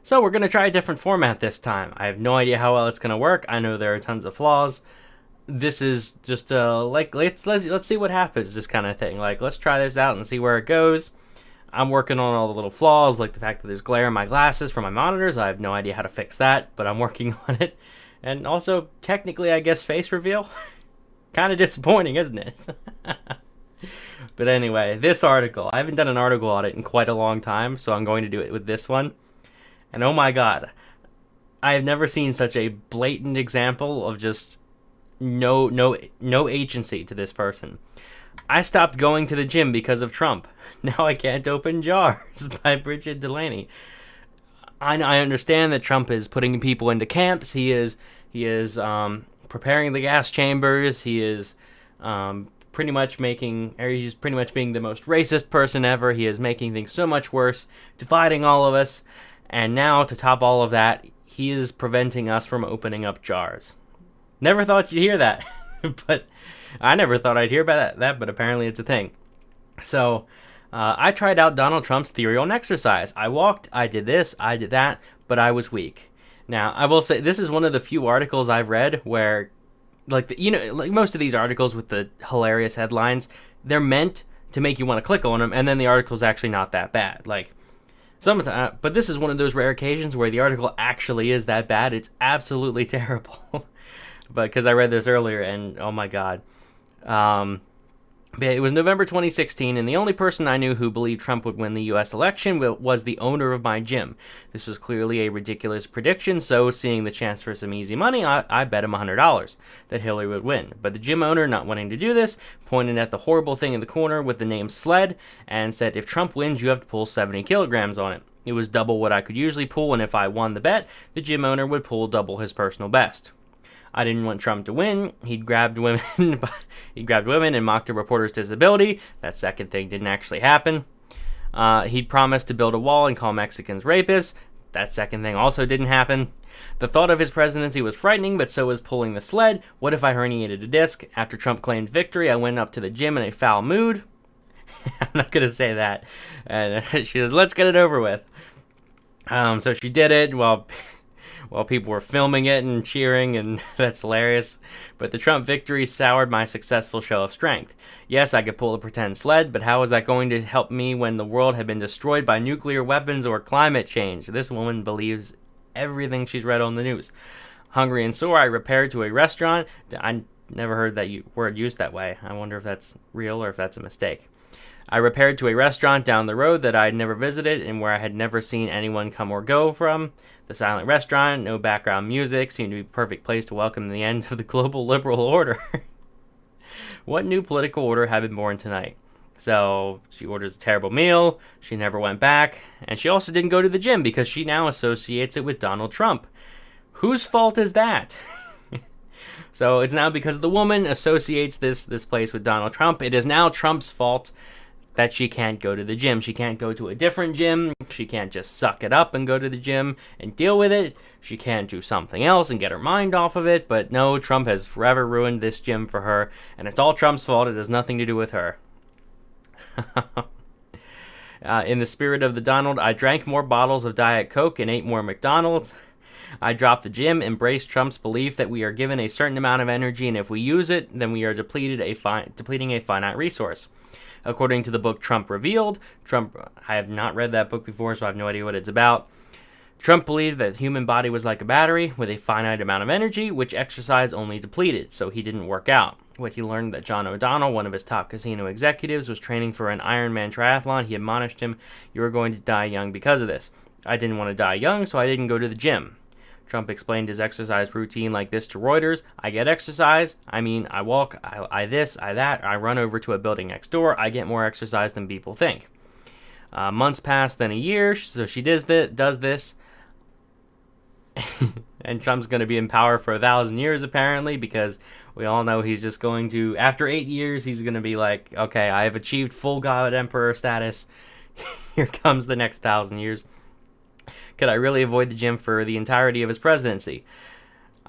So we're going to try a different format this time. I have no idea how well it's going to work. I know there are tons of flaws. This is just let's see what happens, this kind of thing. Like, let's try this out and see where it goes. I'm working on all the little flaws, like the fact that there's glare in my glasses from my monitors. I have no idea how to fix that, but I'm working on it. And also, technically, I guess face reveal. Kind of disappointing, isn't it? But anyway, this article. I haven't done an article audit in quite a long time, so I'm going to do it with this one. And oh my god, I have never seen such a blatant example of just no agency to this person. I stopped going to the gym because of Trump. Now I can't open jars by Bridget Delaney. I understand that Trump is putting people into camps. He is preparing the gas chambers. He is pretty much being the most racist person ever. He is making things so much worse, dividing all of us. And now, to top all of that, he is preventing us from opening up jars. Never thought you'd hear that. But I never thought I'd hear about that, but apparently it's a thing. So, I tried out Donald Trump's theory on exercise. I walked, I did this, I did that, but I was weak. Now, I will say, this is one of the few articles I've read where, like most of these articles with the hilarious headlines, they're meant to make you want to click on them, and then the article's actually not that bad. Like, sometimes, but this is one of those rare occasions where the article actually is that bad. It's absolutely terrible. But because I read this earlier, and oh my god. It was November 2016, and the only person I knew who believed Trump would win the U.S. election was the owner of my gym. This was clearly a ridiculous prediction, so seeing the chance for some easy money, I bet him $100 that Hillary would win. But the gym owner, not wanting to do this, pointed at the horrible thing in the corner with the name sled and said, if Trump wins, you have to pull 70 kilograms on it. It was double what I could usually pull, and if I won the bet, the gym owner would pull double his personal best. I didn't want Trump to win. He grabbed women and mocked a reporter's disability. That second thing didn't actually happen. He'd promised to build a wall and call Mexicans rapists. That second thing also didn't happen. The thought of his presidency was frightening, but so was pulling the sled. What if I herniated a disc? After Trump claimed victory, I went up to the gym in a foul mood. I'm not going to say that. And she says, let's get it over with. So she did it while people were filming it and cheering, and that's hilarious. But the Trump victory soured my successful show of strength. Yes, I could pull a pretend sled, but how was that going to help me when the world had been destroyed by nuclear weapons or climate change? This woman believes everything she's read on the news. Hungry and sore, I repaired to a restaurant. I never heard that word used that way. I wonder if that's real or if that's a mistake. I repaired to a restaurant down the road that I had never visited and where I had never seen anyone come or go from. The silent restaurant, no background music, seemed to be a perfect place to welcome the end of the global liberal order. What new political order had been born tonight? So she orders a terrible meal, she never went back, and she also didn't go to the gym because she now associates it with Donald Trump. Whose fault is that? So it's now because the woman associates this place with Donald Trump. It is now Trump's fault that she can't go to the gym. She can't go to a different gym. She can't just suck it up and go to the gym and deal with it. She can't do something else and get her mind off of it. But no, Trump has forever ruined this gym for her, and it's all Trump's fault. It has nothing to do with her. In the spirit of the Donald, I drank more bottles of Diet Coke and ate more McDonald's. I dropped the gym, embraced Trump's belief that we are given a certain amount of energy, and if we use it, then we are depleting a finite resource. According to the book Trump Revealed, I have not read that book before, so I have no idea what it's about. Trump believed that the human body was like a battery with a finite amount of energy, which exercise only depleted, so he didn't work out. When he learned that John O'Donnell, one of his top casino executives, was training for an Ironman triathlon, he admonished him, "You are going to die young because of this." I didn't want to die young, so I didn't go to the gym. Trump explained his exercise routine like this to Reuters. I get exercise. I mean, I walk, I this, I that. I run over to a building next door. I get more exercise than people think. Months pass, then a year. So she does this. And Trump's going to be in power for 1,000 years, apparently, because we all know he's just going to, after 8 years, he's going to be like, okay, I have achieved full God Emperor status. Here comes the next 1,000 years. Could I really avoid the gym for the entirety of his presidency?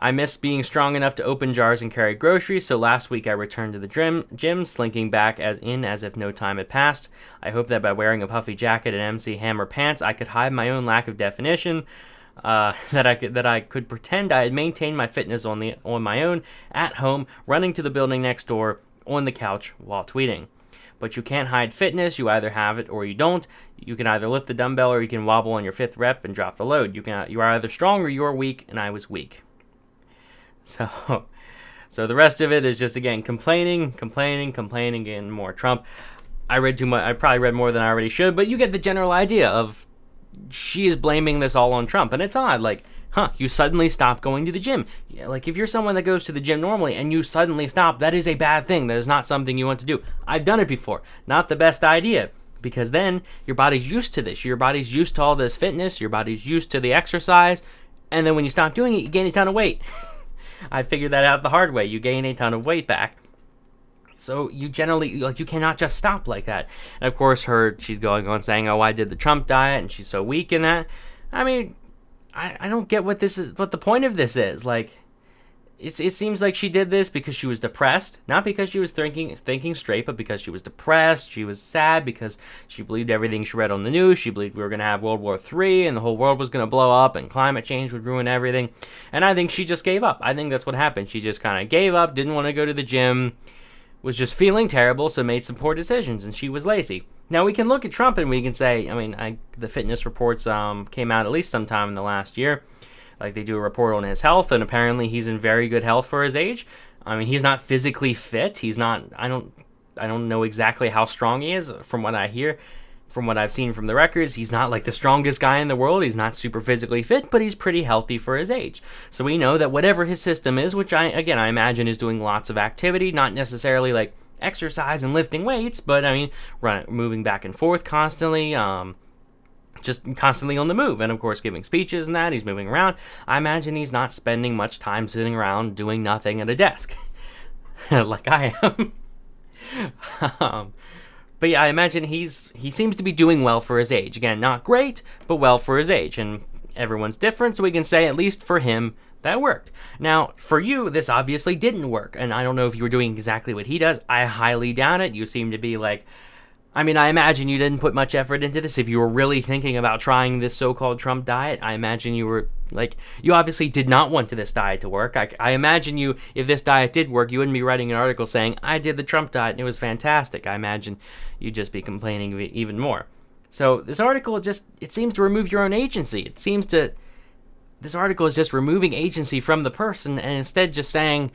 I miss being strong enough to open jars and carry groceries, so last week I returned to the gym, slinking back as if no time had passed. I hope that by wearing a puffy jacket and MC Hammer pants, I could hide my own lack of definition. That I could pretend I had maintained my fitness on my own at home, running to the building next door on the couch while tweeting. But you can't hide fitness. You either have it or you don't. You can either lift the dumbbell or you can wobble on your 5th rep and drop the load. You are either strong or you're weak, and I was weak. So the rest of it is just, again, complaining, and more Trump. I read too much. I probably read more than I already should, but you get the general idea of she is blaming this all on Trump. And it's odd, like, you suddenly stop going to the gym. Yeah, like, if you're someone that goes to the gym normally and you suddenly stop, that is a bad thing. That is not something you want to do. I've done it before. Not the best idea, because then your body's used to this. Your body's used to all this fitness. Your body's used to the exercise. And then when you stop doing it, you gain a ton of weight. I figured that out the hard way. You gain a ton of weight back. So you generally, like, you cannot just stop like that. And of course, she's going on saying, oh, I did the Trump diet and she's so weak in that. I mean, I don't get what the point of this is. Like, it seems like she did this because she was depressed, not because she was thinking straight, but because she was depressed. She was sad because she believed everything she read on the news. She believed we were going to have World War III and the whole world was going to blow up and climate change would ruin everything. And I think she just gave up. I think that's what happened. She just kind of gave up, didn't want to go to the gym, was just feeling terrible, so made some poor decisions, and she was lazy. Now, we can look at Trump and we can say, I mean, the fitness reports came out at least sometime in the last year. Like, they do a report on his health, and apparently he's in very good health for his age. I mean, he's not physically fit. He's not, I don't know exactly how strong he is. From what I hear, from what I've seen from the records, he's not like the strongest guy in the world. He's not super physically fit, but he's pretty healthy for his age. So we know that whatever his system is, which I imagine is doing lots of activity, not necessarily like exercise and lifting weights, but I mean, moving back and forth constantly, just constantly on the move, and of course giving speeches and that, he's moving around. I imagine he's not spending much time sitting around doing nothing at a desk like I am. But yeah, I imagine he seems to be doing well for his age. Again, not great, but well for his age, and everyone's different, so we can say at least for him that worked. Now, for you, this obviously didn't work, and I don't know if you were doing exactly what he does. I highly doubt it. You seem to be like, I mean, I imagine you didn't put much effort into this. If you were really thinking about trying this so-called Trump diet, I imagine you were, like, you obviously did not want this diet to work. I imagine you, if this diet did work, you wouldn't be writing an article saying, I did the Trump diet and it was fantastic. I imagine you'd just be complaining even more. So this article it seems to remove your own agency. This article is just removing agency from the person and instead just saying,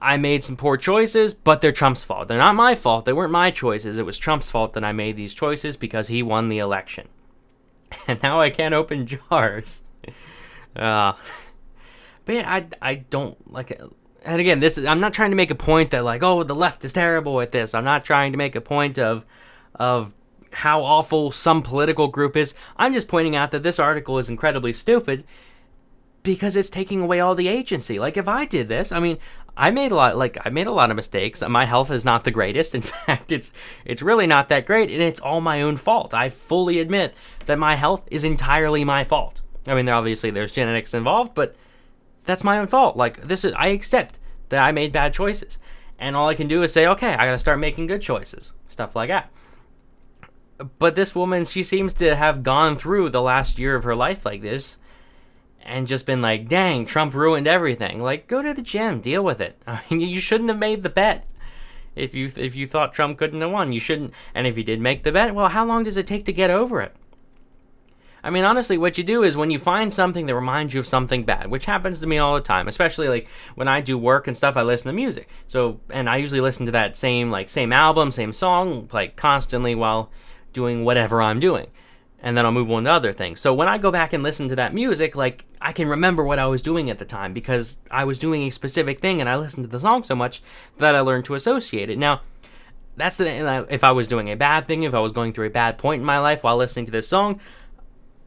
I made some poor choices, but they're Trump's fault. They're not my fault. They weren't my choices. It was Trump's fault that I made these choices because he won the election. And now I can't open jars. But yeah, I don't like it. And again, I'm not trying to make a point that like, oh, the left is terrible at this. I'm not trying to make a point of how awful some political group is. I'm just pointing out that this article is incredibly stupid because it's taking away all the agency. Like, if I did this, I mean, I made a lot of mistakes. My health is not the greatest. In fact, it's really not that great, and it's all my own fault. I fully admit that my health is entirely my fault. I mean, there's genetics involved, but that's my own fault. Like, I accept that I made bad choices, and all I can do is say, okay, I got to start making good choices, stuff like that. But this woman, she seems to have gone through the last year of her life like this, and just been like, dang, Trump ruined everything. Like, go to the gym, deal with it. I mean, you shouldn't have made the bet. If you thought Trump couldn't have won, you shouldn't. And if you did make the bet, well, how long does it take to get over it? I mean, honestly, what you do is when you find something that reminds you of something bad, which happens to me all the time, especially like when I do work and stuff, I listen to music. So, and I usually listen to that same album, same song, like constantly while doing whatever I'm doing. And then I'll move on to other things. So when I go back and listen to that music, like, I can remember what I was doing at the time because I was doing a specific thing and I listened to the song so much that I learned to associate it. Now, if I was doing a bad thing, if I was going through a bad point in my life while listening to this song,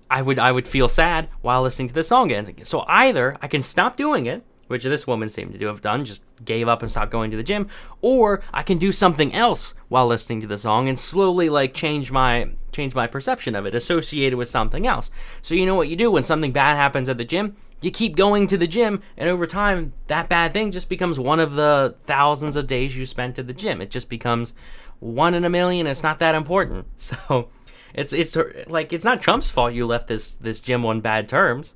I would feel sad while listening to the song again. So either I can stop doing it which this woman seemed to have done, just gave up and stopped going to the gym, or I can do something else while listening to the song and slowly like change my perception of it, associate it with something else. So you know what you do when something bad happens at the gym? You keep going to the gym, and over time, that bad thing just becomes one of the thousands of days you spent at the gym. It just becomes 1 in a million. It's not that important. So it's like, it's not Trump's fault you left this gym on bad terms.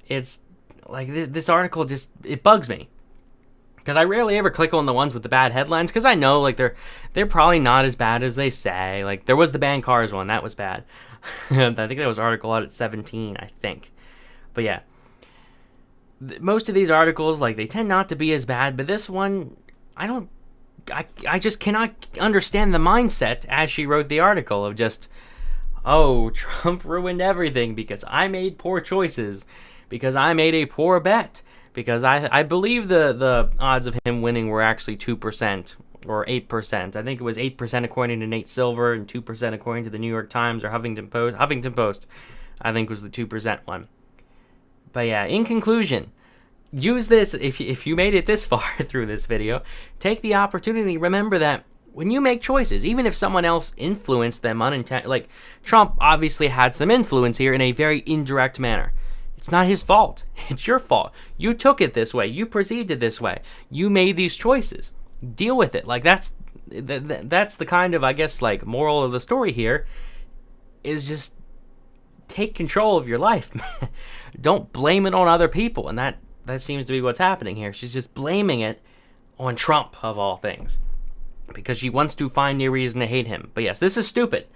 It's like this article just, it bugs me, because I rarely ever click on the ones with the bad headlines, because I know like they're probably not as bad as they say. Like there was the banned cars one, that was bad. I think that was Article Audit 17, I think. But yeah, most of these articles, like, they tend not to be as bad, but this one, I just cannot understand the mindset as she wrote the article of just, oh, Trump ruined everything because I made poor choices, because I made a poor bet, because I believe the odds of him winning were actually 2% or 8%. I think it was 8% according to Nate Silver and 2% according to the New York Times or Huffington Post, I think was the 2% one. But yeah, in conclusion, use this, if you made it this far through this video, take the opportunity, remember that when you make choices, even if someone else influenced them like Trump obviously had some influence here in a very indirect manner. It's not his fault. It's your fault. You took it this way. You perceived it this way. You made these choices. Deal with it. Like that's the kind of, I guess, like moral of the story here is just take control of your life. Don't blame it on other people. And that seems to be what's happening here. She's just blaming it on Trump, of all things, because she wants to find a reason to hate him. But yes, this is stupid.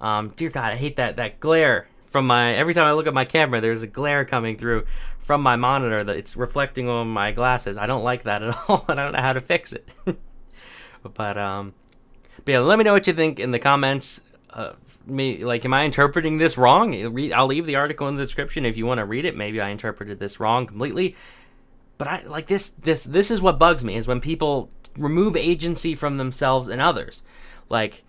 Dear God, I hate that glare from every time I look at my camera, there's a glare coming through from my monitor that it's reflecting on my glasses. I don't like that at all, and I don't know how to fix it. But yeah, let me know what you think in the comments. Am I interpreting this wrong? I'll leave the article in the description if you want to read it. Maybe I interpreted this wrong completely. But I like this is what bugs me, is when people remove agency from themselves and others. Like,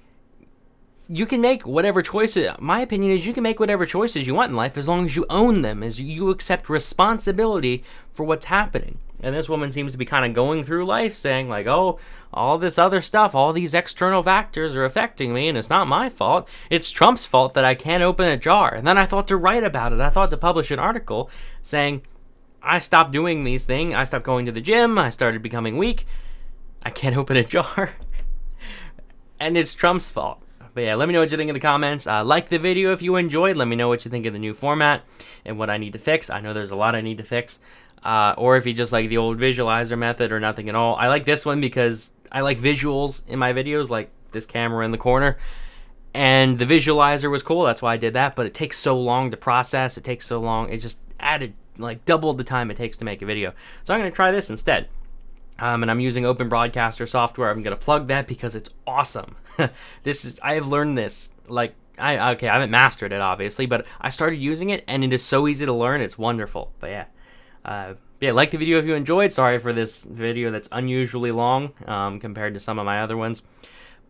you can make whatever choices, my opinion is you can make whatever choices you want in life as long as you own them, as you accept responsibility for what's happening. And this woman seems to be kind of going through life saying like, oh, all this other stuff, all these external factors are affecting me, and it's not my fault. It's Trump's fault that I can't open a jar. And then I thought to write about it. I thought to publish an article saying, I stopped doing these things. I stopped going to the gym. I started becoming weak. I can't open a jar. And it's Trump's fault. But yeah, let me know what you think in the comments. Like the video if you enjoyed. Let me know what you think of the new format and what I need to fix. I know there's a lot I need to fix. Or if you just like the old visualizer method or nothing at all. I like this one because I like visuals in my videos, like this camera in the corner. And the visualizer was cool. That's why I did that. But it takes so long to process. It takes so long. It just added, like, doubled the time it takes to make a video. So I'm going to try this instead. And I'm using Open Broadcaster software. I'm going to plug that because it's awesome. I have learned this, like, I haven't mastered it, obviously, but I started using it, and it is so easy to learn. It's wonderful. But yeah, like the video if you enjoyed. Sorry for this video that's unusually long compared to some of my other ones.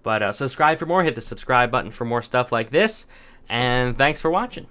But subscribe for more. Hit the subscribe button for more stuff like this. And thanks for watching.